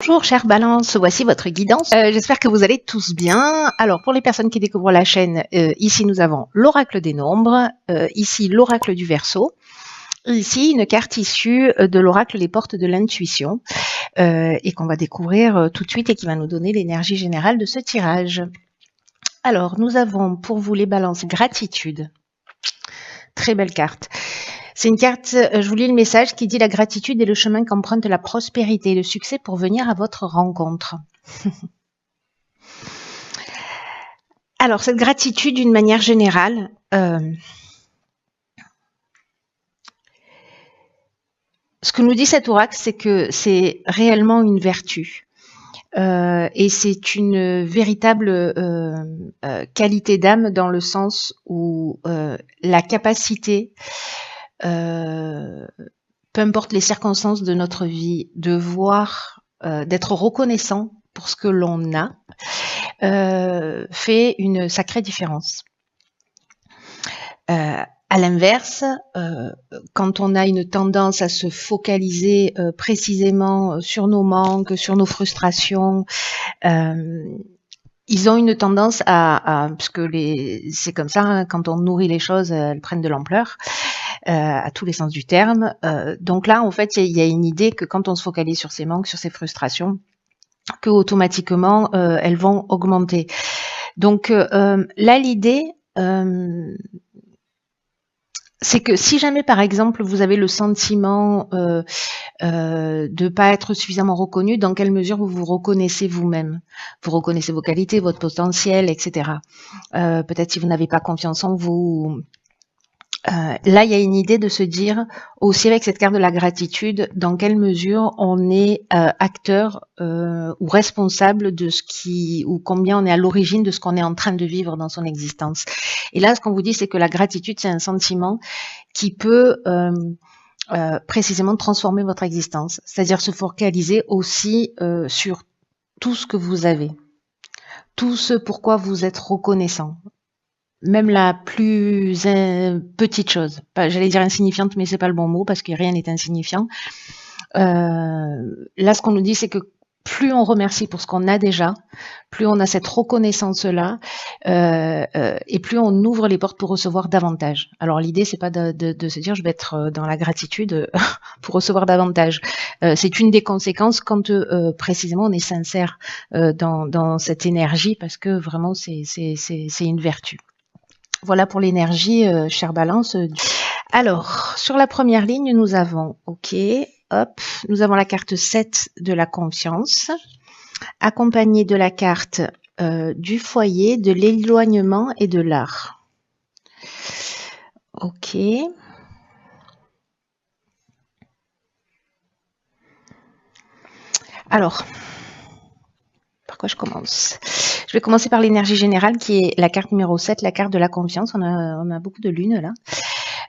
Bonjour chère Balance, voici votre guidance. J'espère que vous allez tous bien. Alors pour les personnes qui découvrent la chaîne, ici nous avons l'oracle des nombres, ici l'oracle du Verseau, ici une carte issue de l'oracle des portes de l'intuition et qu'on va découvrir tout de suite et qui va nous donner l'énergie générale de ce tirage. Alors nous avons pour vous les balances gratitude. Très belle carte. C'est une carte, je vous lis le message qui dit « La gratitude est le chemin qu'emprunte la prospérité et le succès pour venir à votre rencontre. » Alors, cette gratitude, d'une manière générale, ce que nous dit cet oracle, c'est que c'est réellement une vertu. Et c'est une véritable qualité d'âme dans le sens où la capacité, peu importe les circonstances de notre vie, de voir, d'être reconnaissant pour ce que l'on a, fait une sacrée différence. À l'inverse, quand on a une tendance à se focaliser précisément sur nos manques, sur nos frustrations, ils ont une tendance parce que c'est comme ça, hein, quand on nourrit les choses, elles prennent de l'ampleur, à tous les sens du terme. Donc là, en fait, il y a une idée que quand on se focalise sur ses manques, sur ses frustrations, que automatiquement, elles vont augmenter. Donc là, l'idée, c'est que si jamais, par exemple, vous avez le sentiment de pas être suffisamment reconnu, dans quelle mesure vous vous reconnaissez vous-même? Vous reconnaissez vos qualités, votre potentiel, etc. Peut-être si vous n'avez pas confiance en vous. Là, il y a une idée de se dire, aussi avec cette carte de la gratitude, dans quelle mesure on est acteur ou responsable de ce ou combien on est à l'origine de ce qu'on est en train de vivre dans son existence. Et là, ce qu'on vous dit, c'est que la gratitude, c'est un sentiment qui peut précisément transformer votre existence, c'est-à-dire se focaliser aussi sur tout ce que vous avez, tout ce pourquoi vous êtes reconnaissant. Même la plus petite chose, j'allais dire insignifiante, mais c'est pas le bon mot parce que rien n'est insignifiant. Là, ce qu'on nous dit, c'est que plus on remercie pour ce qu'on a déjà, plus on a cette reconnaissance-là, et plus on ouvre les portes pour recevoir davantage. Alors l'idée, c'est pas de se dire je vais être dans la gratitude pour recevoir davantage. C'est une des conséquences quand précisément on est sincère dans cette énergie, parce que vraiment c'est une vertu. Voilà pour l'énergie, chère Balance. Alors, sur la première ligne, nous avons, nous avons la carte 7 de la confiance, accompagnée de la carte du foyer, de l'éloignement et de l'art. Ok. Alors, par quoi je commence ? Je vais commencer par l'énergie générale qui est la carte numéro 7, la carte de la confiance. On a beaucoup de lunes là.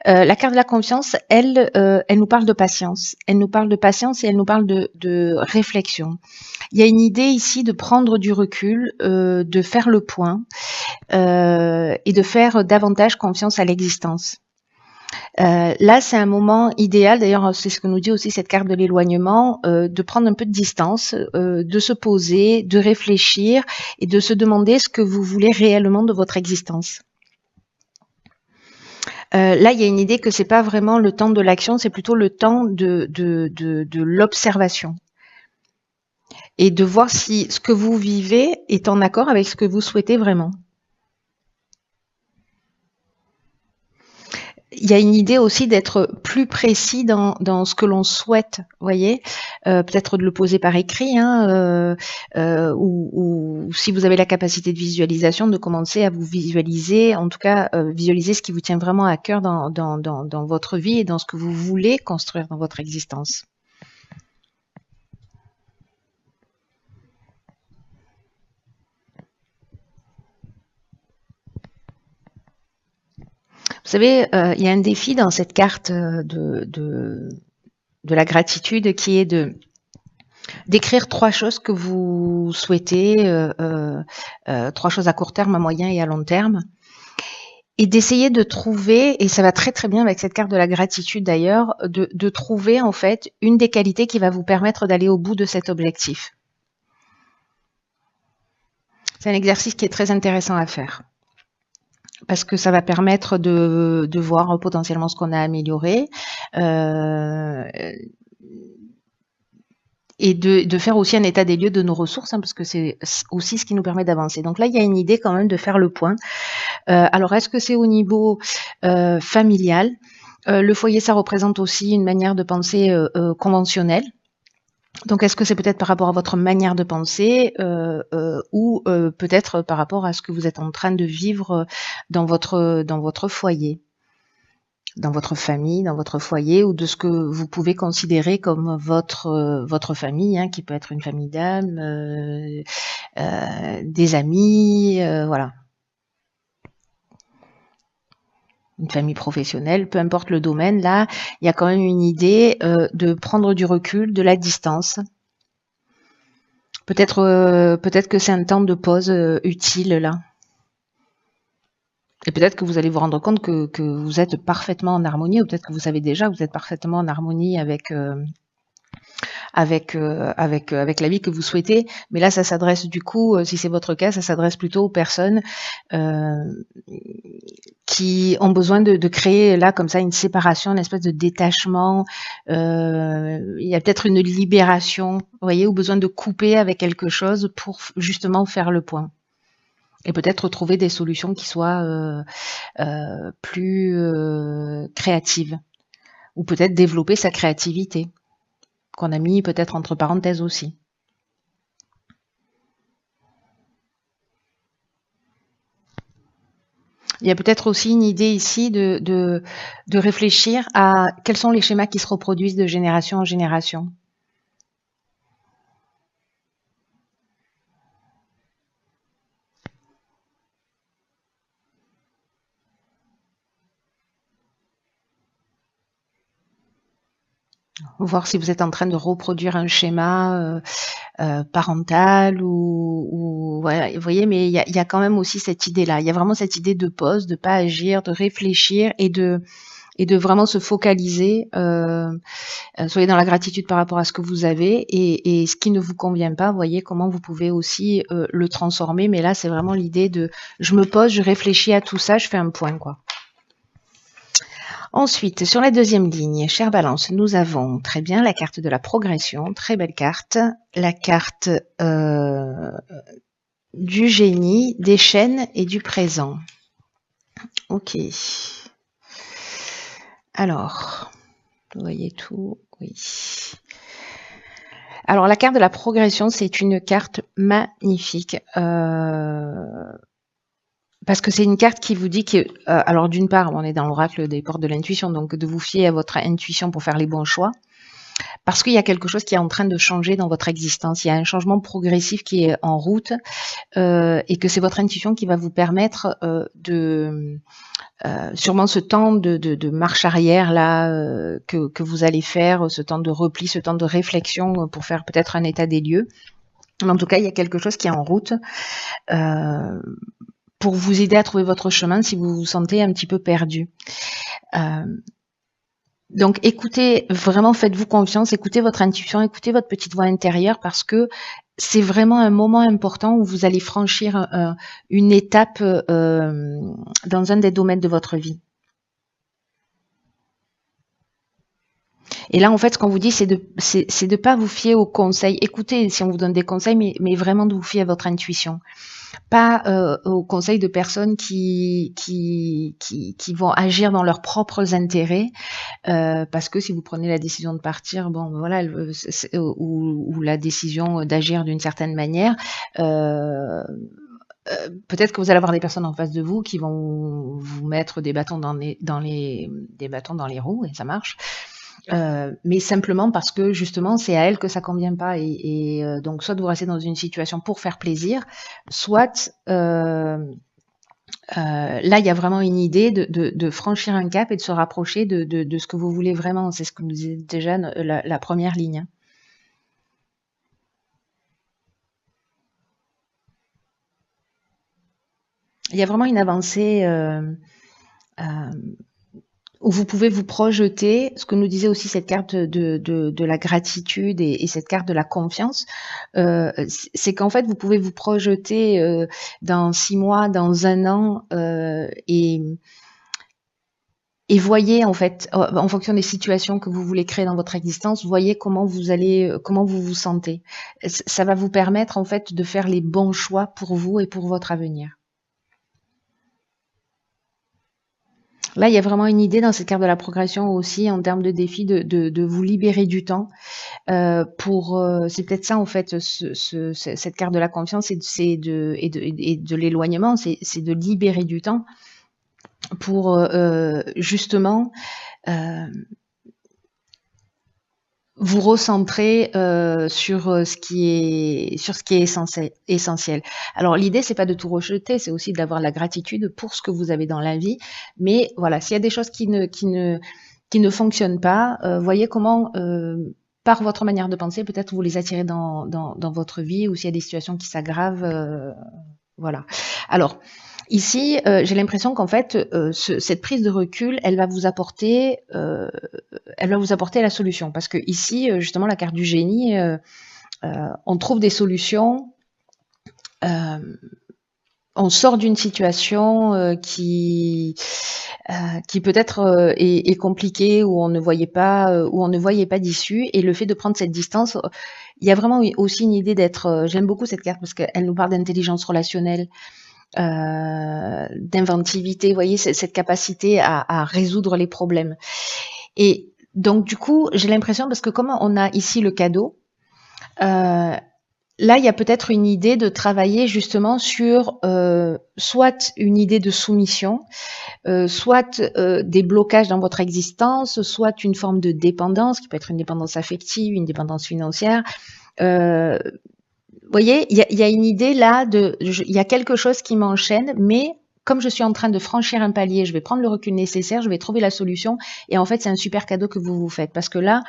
La carte de la confiance, elle nous parle de patience. Elle nous parle de patience et elle nous parle de réflexion. Il y a une idée ici de prendre du recul, de faire le point et de faire davantage confiance à l'existence. Là, c'est un moment idéal, d'ailleurs c'est ce que nous dit aussi cette carte de l'éloignement, de prendre un peu de distance, de se poser, de réfléchir et de se demander ce que vous voulez réellement de votre existence. Là, il y a une idée que c'est pas vraiment le temps de l'action, c'est plutôt le temps de l'observation et de voir si ce que vous vivez est en accord avec ce que vous souhaitez vraiment. Il y a une idée aussi d'être plus précis dans ce que l'on souhaite, voyez, peut-être de le poser par écrit, hein, ou si vous avez la capacité de visualisation, de commencer à vous visualiser, en tout cas visualiser ce qui vous tient vraiment à cœur dans votre vie et dans ce que vous voulez construire dans votre existence. Vous savez, il y a un défi dans cette carte de la gratitude qui est d'écrire 3 choses que vous souhaitez, 3 choses à court terme, à moyen et à long terme, et d'essayer de trouver, et ça va très très bien avec cette carte de la gratitude d'ailleurs, de trouver en fait une des qualités qui va vous permettre d'aller au bout de cet objectif. C'est un exercice qui est très intéressant à faire parce que ça va permettre de voir potentiellement ce qu'on a amélioré et de faire aussi un état des lieux de nos ressources, hein, parce que c'est aussi ce qui nous permet d'avancer. Donc là, il y a une idée quand même de faire le point. Alors, est-ce que c'est au niveau familial? Le foyer, ça représente aussi une manière de penser conventionnelle. Donc, est-ce que c'est peut-être par rapport à votre manière de penser ou peut-être par rapport à ce que vous êtes en train de vivre dans votre foyer, dans votre famille, dans votre foyer, ou de ce que vous pouvez considérer comme votre famille, hein, qui peut être une famille d'âme, des amis, voilà, une famille professionnelle, peu importe le domaine. Là, il y a quand même une idée de prendre du recul, de la distance. Peut-être que c'est un temps de pause utile là. Et peut-être que vous allez vous rendre compte que vous êtes parfaitement en harmonie, ou peut-être que vous savez déjà que vous êtes parfaitement en harmonie avec la vie que vous souhaitez. Mais là, ça s'adresse du coup, si c'est votre cas, ça s'adresse plutôt aux personnes euh, qui ont besoin de créer là comme ça une séparation, une espèce de détachement. Il y a peut-être une libération, vous voyez, ou besoin de couper avec quelque chose pour justement faire le point. Et peut-être trouver des solutions qui soient plus créatives. Ou peut-être développer sa créativité, qu'on a mis peut-être entre parenthèses aussi. Il y a peut-être aussi une idée ici de réfléchir à quels sont les schémas qui se reproduisent de génération en génération. Voir si vous êtes en train de reproduire un schéma parental ou voilà, vous voyez, mais il y a quand même aussi cette idée-là. Il y a vraiment cette idée de pause, de pas agir, de réfléchir et de vraiment se focaliser. Soyez dans la gratitude par rapport à ce que vous avez et ce qui ne vous convient pas, voyez comment vous pouvez aussi le transformer. Mais là, c'est vraiment l'idée de je me pose, je réfléchis à tout ça, je fais un point, quoi. Ensuite, sur la deuxième ligne, chère Balance, nous avons très bien la carte de la progression, très belle carte, la carte du génie, des chaînes et du présent. Ok. Alors, vous voyez tout, oui. Alors, la carte de la progression, c'est une carte magnifique. Parce que c'est une carte qui vous dit que, alors d'une part, on est dans l'oracle des portes de l'intuition, donc de vous fier à votre intuition pour faire les bons choix. Parce qu'il y a quelque chose qui est en train de changer dans votre existence. Il y a un changement progressif qui est en route et que c'est votre intuition qui va vous permettre sûrement ce temps de marche arrière là que vous allez faire, ce temps de repli, ce temps de réflexion pour faire peut-être un état des lieux. Mais en tout cas, il y a quelque chose qui est en route pour vous aider à trouver votre chemin si vous vous sentez un petit peu perdu. Donc écoutez, vraiment faites-vous confiance, écoutez votre intuition, écoutez votre petite voix intérieure parce que c'est vraiment un moment important où vous allez franchir une étape dans un des domaines de votre vie. Et là, en fait, ce qu'on vous dit, c'est de pas vous fier aux conseils. Écoutez si on vous donne des conseils, mais vraiment de vous fier à votre intuition. Pas aux conseils de personnes qui vont agir dans leurs propres intérêts, parce que si vous prenez la décision de partir, bon, voilà, ou la décision d'agir d'une certaine manière, peut-être que vous allez avoir des personnes en face de vous qui vont vous mettre des bâtons des bâtons dans les roues, et ça marche. Mais simplement parce que justement c'est à elle que ça convient pas et donc soit vous restez dans une situation pour faire plaisir, soit là il y a vraiment une idée de franchir un cap et de se rapprocher de ce que vous voulez vraiment. C'est ce que nous disait déjà la première ligne. Il y a vraiment une avancée où vous pouvez vous projeter, ce que nous disait aussi cette carte de la gratitude et cette carte de la confiance, c'est qu'en fait, vous pouvez vous projeter dans 6 mois, dans 1 an, et voyez en fait, en fonction des situations que vous voulez créer dans votre existence, voyez comment vous allez, comment vous vous sentez. Ça va vous permettre en fait de faire les bons choix pour vous et pour votre avenir. Là, il y a vraiment une idée dans cette carte de la progression aussi en termes de défi de vous libérer du temps c'est peut-être ça en fait cette carte de la confiance et de l'éloignement, c'est de libérer du temps pour justement euh, vous recentrer sur ce qui est essentiel. Alors l'idée c'est pas de tout rejeter, c'est aussi d'avoir la gratitude pour ce que vous avez dans la vie. Mais voilà, s'il y a des choses qui ne fonctionnent pas, voyez comment par votre manière de penser, peut-être vous les attirez dans votre vie, ou s'il y a des situations qui s'aggravent, voilà. Alors, ici, j'ai l'impression qu'en fait, cette prise de recul, elle va vous apporter la solution. Parce que ici, justement, la carte du génie, on trouve des solutions. On sort d'une situation qui peut-être est compliquée, où on ne voyait pas d'issue, et le fait de prendre cette distance, il y a vraiment aussi une idée d'être. J'aime beaucoup cette carte parce qu'elle nous parle d'intelligence relationnelle, d'inventivité, vous voyez, cette capacité à résoudre les problèmes. Et donc du coup, j'ai l'impression, parce que comme on a ici le cadeau, là, il y a peut-être une idée de travailler justement sur soit une idée de soumission, soit des blocages dans votre existence, soit une forme de dépendance, qui peut être une dépendance affective, une dépendance financière. Vous voyez, il y a une idée là il y a quelque chose qui m'enchaîne, mais comme je suis en train de franchir un palier, je vais prendre le recul nécessaire, je vais trouver la solution, et en fait, c'est un super cadeau que vous vous faites, parce que là,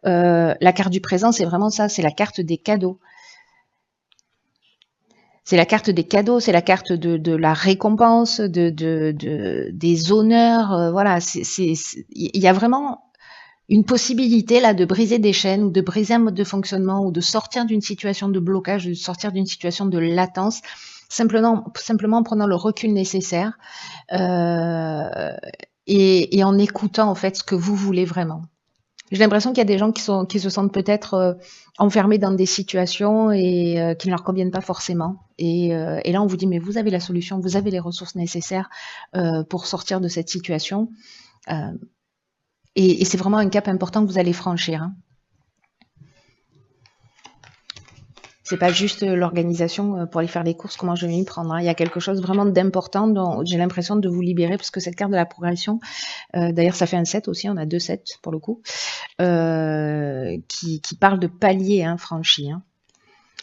la carte du présent, c'est vraiment ça, c'est la carte des cadeaux. C'est la carte des cadeaux, c'est la carte de la récompense, des honneurs. Voilà, il y a vraiment une possibilité là de briser des chaînes, ou de briser un mode de fonctionnement, ou de sortir d'une situation de blocage, de sortir d'une situation de latence, simplement en prenant le recul nécessaire et en écoutant en fait ce que vous voulez vraiment. J'ai l'impression qu'il y a des gens qui se sentent peut-être enfermés dans des situations et qui ne leur conviennent pas forcément. Et là, on vous dit, mais vous avez la solution, vous avez les ressources nécessaires pour sortir de cette situation. Et c'est vraiment un cap important que vous allez franchir. Hein. C'est pas juste l'organisation pour aller faire des courses, comment je vais m'y prendre. Hein. Il y a quelque chose vraiment d'important dont j'ai l'impression de vous libérer, parce que cette carte de la progression, d'ailleurs ça fait un 7 aussi, on a 2 sets pour le coup, qui parle de paliers franchis. Hein.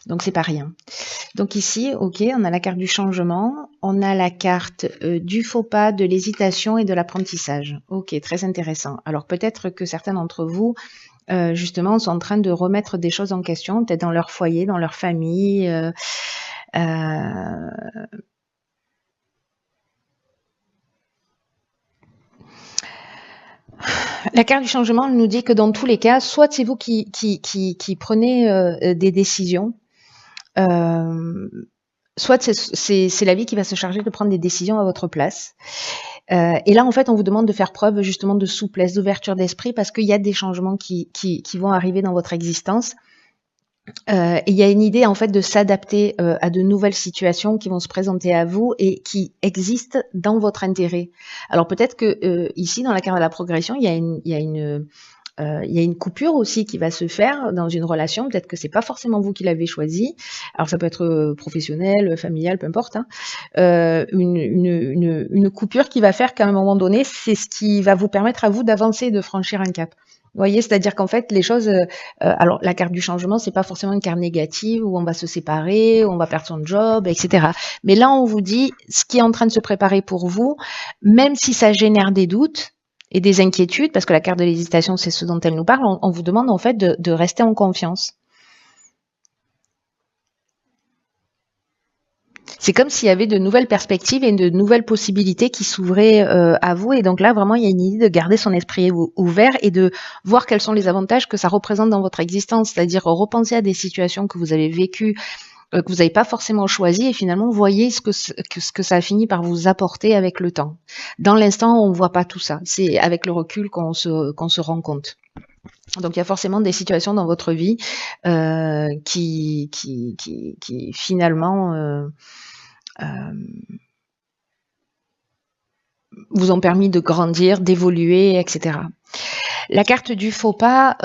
Donc c'est pas rien. Donc ici, ok, on a la carte du changement, on a la carte du faux pas, de l'hésitation et de l'apprentissage. Ok, très intéressant. Alors peut-être que certains d'entre vous justement, sont en train de remettre des choses en question, peut-être dans leur foyer, dans leur famille. La carte du changement nous dit que dans tous les cas, soit c'est vous qui prenez des décisions, soit c'est la vie qui va se charger de prendre des décisions à votre place. Et là, en fait, on vous demande de faire preuve justement de souplesse, d'ouverture d'esprit, parce qu'il y a des changements qui vont arriver dans votre existence. Et il y a une idée en fait de s'adapter à de nouvelles situations qui vont se présenter à vous et qui existent dans votre intérêt. Alors peut-être que ici, dans la carte de la progression, il y a une coupure aussi qui va se faire dans une relation. Peut-être que c'est pas forcément vous qui l'avez choisi. Alors ça peut être professionnel, familial, peu importe. Hein. Une coupure qui va faire qu'à un moment donné, c'est ce qui va vous permettre à vous d'avancer et de franchir un cap. Vous voyez, c'est-à-dire qu'en fait, les choses. Alors la carte du changement, c'est pas forcément une carte négative où on va se séparer, où on va perdre son job, etc. Mais là, on vous dit ce qui est en train de se préparer pour vous, même si ça génère des doutes et des inquiétudes, parce que la carte de l'hésitation, c'est ce dont elle nous parle, on vous demande en fait de rester en confiance. c'est comme s'il y avait de nouvelles perspectives et de nouvelles possibilités qui s'ouvraient à vous. Et donc là, vraiment, il y a une idée de garder son esprit ouvert et de voir quels sont les avantages que ça représente dans votre existence. C'est-à-dire repenser à des situations que vous avez vécues, que vous n'avez pas forcément choisi, et finalement voyez ce que ça a fini par vous apporter avec le temps. Dans l'instant, on ne voit pas tout ça. C'est avec le recul qu'on se rend compte. Donc il y a forcément des situations dans votre vie qui finalement vous ont permis de grandir, d'évoluer, etc. La carte du faux pas,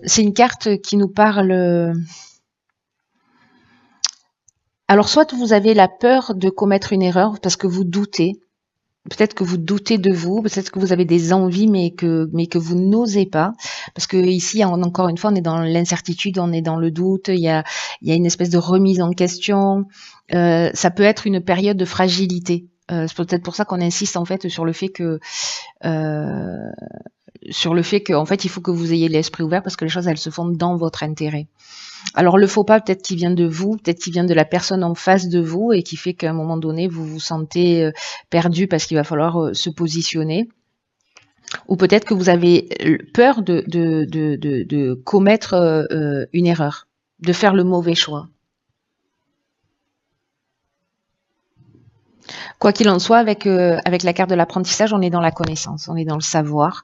c'est une carte qui nous parle. Alors, soit vous avez la peur de commettre une erreur parce que vous doutez. Peut-être que vous doutez de vous, peut-être que vous avez des envies, mais que vous n'osez pas. Parce que ici, encore une fois, on est dans l'incertitude, on est dans le doute, il y a une espèce de remise en question. Ça peut être une période de fragilité. C'est peut-être pour ça qu'on insiste en fait sur le fait que en fait, il faut que vous ayez l'esprit ouvert parce que les choses, elles se font dans votre intérêt. Alors le faux pas, peut-être qu'il vient de vous, peut-être qu'il vient de la personne en face de vous et qui fait qu'à un moment donné, vous vous sentez perdu parce qu'il va falloir se positionner. Ou peut-être que vous avez peur de commettre une erreur, de faire le mauvais choix. Quoi qu'il en soit, avec la carte de l'apprentissage, on est dans la connaissance, on est dans le savoir.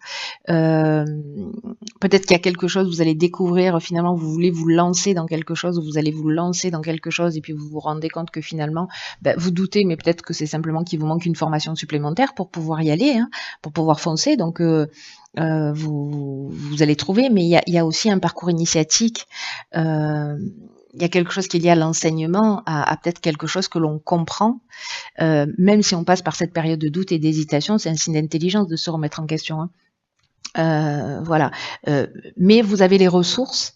Peut-être qu'il y a quelque chose, vous allez découvrir, finalement, vous voulez vous lancer dans quelque chose, ou vous allez vous lancer dans quelque chose, et puis vous vous rendez compte que finalement, vous doutez, mais peut-être que c'est simplement qu'il vous manque une formation supplémentaire pour pouvoir y aller, hein, pour pouvoir foncer. Donc, vous allez trouver, mais il y a aussi un parcours initiatique. Il y a quelque chose qui est lié à l'enseignement, à peut-être quelque chose que l'on comprend, même si on passe par cette période de doute et d'hésitation, c'est un signe d'intelligence de se remettre en question. Hein. Voilà. Mais vous avez les ressources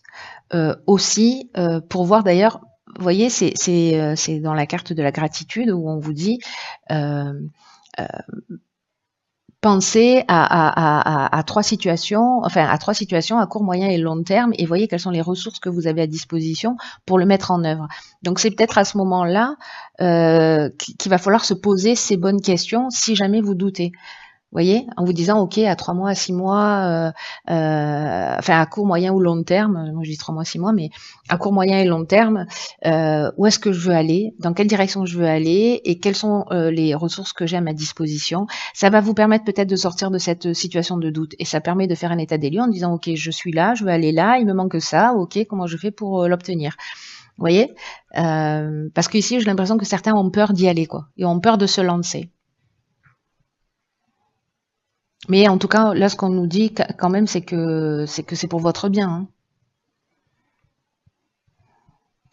aussi pour voir d'ailleurs, vous voyez, c'est dans la carte de la gratitude où on vous dit pensez à trois situations, à court, moyen et long terme, et voyez quelles sont les ressources que vous avez à disposition pour le mettre en œuvre. Donc c'est peut-être à ce moment-là qu'il va falloir se poser ces bonnes questions si jamais vous doutez. Vous voyez, en vous disant, OK, à 3 mois, à 6 mois, à court, moyen ou long terme, moi je dis 3 mois, 6 mois, mais à court, moyen et long terme, où est-ce que je veux aller, dans quelle direction je veux aller et quelles sont les ressources que j'ai à ma disposition. Ça va vous permettre peut-être de sortir de cette situation de doute et ça permet de faire un état des lieux en disant, OK, je suis là, je veux aller là, il me manque ça, OK, comment je fais pour l'obtenir. Vous voyez, parce qu'ici, j'ai l'impression que certains ont peur d'y aller, quoi, et ont peur de se lancer. Mais en tout cas, là, ce qu'on nous dit quand même, c'est que c'est pour votre bien. Hein.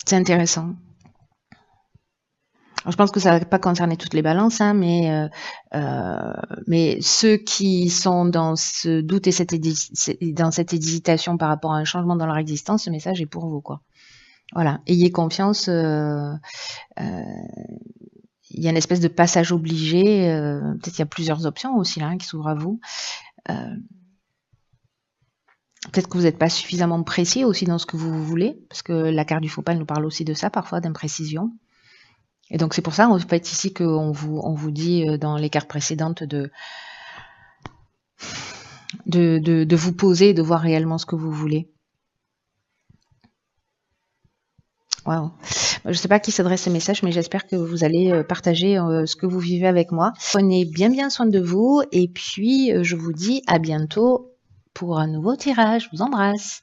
C'est intéressant. Alors, je pense que ça ne va pas concerner toutes les balances, hein, mais ceux qui sont dans ce doute et dans cette hésitation par rapport à un changement dans leur existence, ce message est pour vous, quoi. Voilà, ayez confiance. Il y a une espèce de passage obligé. Peut-être qu'il y a plusieurs options aussi là qui s'ouvrent à vous. Peut-être que vous n'êtes pas suffisamment précis aussi dans ce que vous voulez, parce que la carte du faux pas elle nous parle aussi de ça parfois, d'imprécision. Et donc c'est pour ça en fait ici qu'on vous dit dans les cartes précédentes de vous poser et de voir réellement ce que vous voulez. Waouh. Je ne sais pas à qui s'adresse ce message, mais j'espère que vous allez partager ce que vous vivez avec moi. Prenez bien soin de vous et puis je vous dis à bientôt pour un nouveau tirage. Je vous embrasse.